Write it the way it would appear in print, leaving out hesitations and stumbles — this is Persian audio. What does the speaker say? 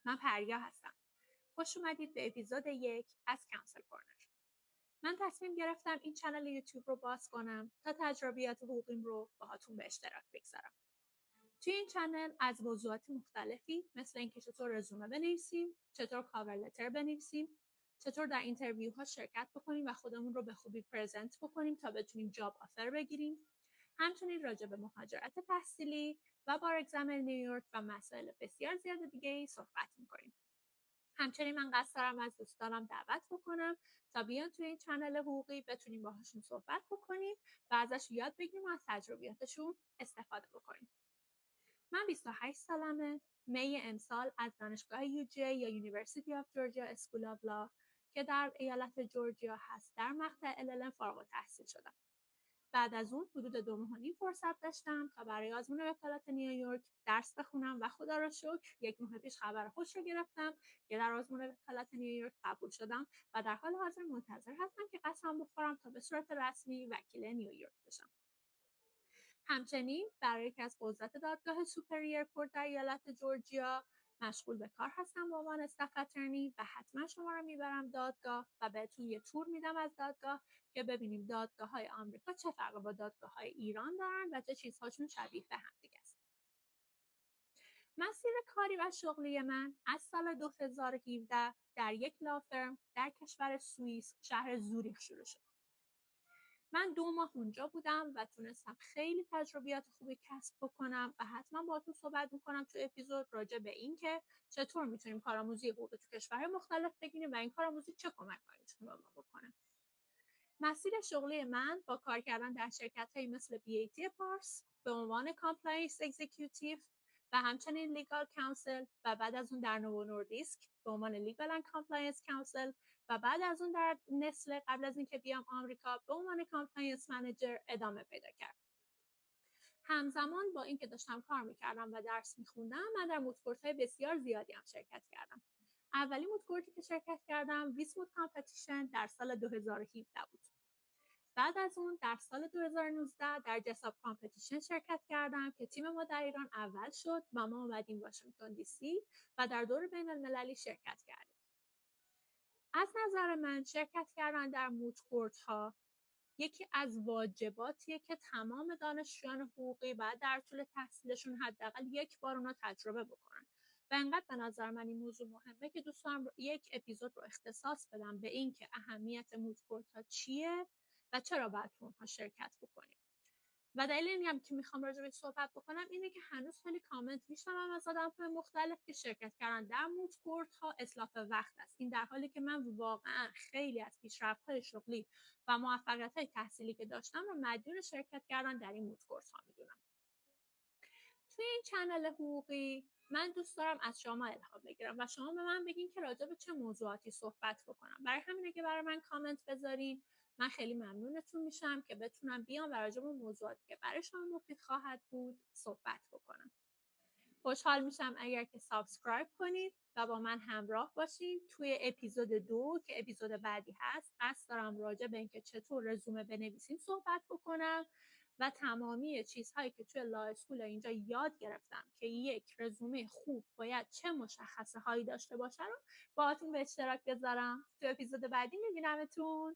من پریا هستم. خوش اومدید به اپیزود 1 از کانسل کورنر. من تصمیم گرفتم این چنل یوتیوب رو باز کنم تا تجربیات حقوقیم رو باهاتون به اشتراک بگذارم. توی این چنل از موضوعات مختلفی مثل اینکه چطور رزومه بنویسیم، چطور کاور لتر بنویسیم، چطور در اینترویوها شرکت بکنیم و خودمون رو به خوبی پرزنت بکنیم تا بتونیم جاب آفر بگیریم، همچنین راجع به مهاجرت تحصیلی و بار اگزم نیویورک و مسائل بسیار زیاد دیگه صحبت می‌کنیم. همچنین من قصد دارم از دوستانم دعوت بکنم تا بیان توی این چنل حقوقی بتونیم باهاشون صحبت بکنیم و ازش یاد بگیریم و از تجربیاتشون استفاده بکنیم. من 28 سالمه. می امسال از دانشگاه UJ یا یونیورسیتی آف جورجیا اسکول آف لا که در ایالت جورجیا هست در مقطع LLM فارغ التحصیل شدم. بعد از اون حدود 2 ماه و نیم فرصت داشتم تا برای آزمون وکالت نیویورک درس بخونم و خدا را شکر 1 ماه پیش خبر خوش رو گرفتم که در آزمون وکالت نیویورک قبول شدم و در حال حاضر منتظر هستم که قسم بخورم تا به صورت رسمی وکیل نیویورک بشم. همچنین برای یکی از قضات دادگاه سوپریر کورت در ایالت جورجیا مشغول به کار هستم به عنوان استاف اترنی و حتما شما رو میبرم دادگاه و بهتون یه تور میدم از دادگاه که ببینیم دادگاه‌های آمریکا چه فرقی با دادگاه‌های ایران دارن و چه چیزهاشون شبیه به هم دیگه است. مسیر کاری و شغلی من از سال 2017 در یک لافرم در کشور سوئیس شهر زوریخ شروع شد. من 2 ماه اونجا بودم و تونستم خیلی تجربیات خوبی کسب بکنم و حتما باهاتون صحبت میکنم تو اپیزود راجع به این که چطور میتونیم کارآموزی حقوقی تو کشورهای مختلف بگیریم و این کارآموزی چه کمک‌هایی میتونه به ما بکنه. مسیر شغلی من با کار کردن در شرکت‌هایی مثل BAT پارس به عنوان کامپلاینس اکزیکیوتیو و همچنین لیگال کانسل و بعد از اون در نوو نوردیسک به عنوان لیگال اند کامپلاینس کانسل و بعد از اون در نسل قبل از اینکه بیام آمریکا به عنوان کامپلاینس منیجر ادامه پیدا کرد. همزمان با اینکه داشتم کار میکردم و درس میخوندم من در موتکورت‌های بسیار زیادی هم شرکت کردم. اولی موتکورتی که شرکت کردم ویسموت کامپتیشن در سال 2017 بود. بعد از اون در سال 2019 در جساب کامپتیشن شرکت کردم که تیم ما در ایران اول شد و ما اومدیم واشنگتن دی سی و در دور بین المللی شرکت کردیم. از نظر من شرکت کردن در موت کورت ها یکی از واجباتیه که تمام دانشجویان حقوقی باید در طول تحصیلشون حداقل یک بار اونو تجربه بکنن. و انقدر به نظر من این موضوع مهمه که دوست دارم یک اپیزود رو اختصاص بدم به این که اهمیت موت کورت ها چیه و چرا باید تو اونها شرکت بکنیم. و دلیل اینی هم که میخوام راجع بهش صحبت بکنم اینه که هنوز خیلی کامنت میشنوم از آدم‌های مختلف که شرکت کردن در موت کورت ها اتلاف وقت است. این در حالی که من واقعا خیلی از پیشرفت‌های شغلی و موفقیت‌های تحصیلی که داشتم رو مدیون شرکت کردن در این موت کورت ها میدونم. توی این چنل حقوقی من دوست دارم از شما الهام بگیرم و شما به من بگین که راجع به چه موضوعاتی صحبت بکنم. برای همین اگه برای من کامنت بذارین من خیلی ممنونتون میشم که بتونم بیام و راجع به موضوعاتی که برای شما مفید خواهد بود صحبت بکنم. خوشحال میشم اگر که سابسکرایب کنید و با من همراه باشید. توی اپیزود 2 که اپیزود بعدی هست قصد دارم راجع به اینکه چطور رزومه بنویسیم صحبت بکنم و تمامی چیزهایی که توی لا اسکول اینجا یاد گرفتم که یک رزومه خوب باید چه مشخصه هایی داشته باشه رو باهاتون به اشتراک بذارم. تو اپیزود بعدی میبینمتون.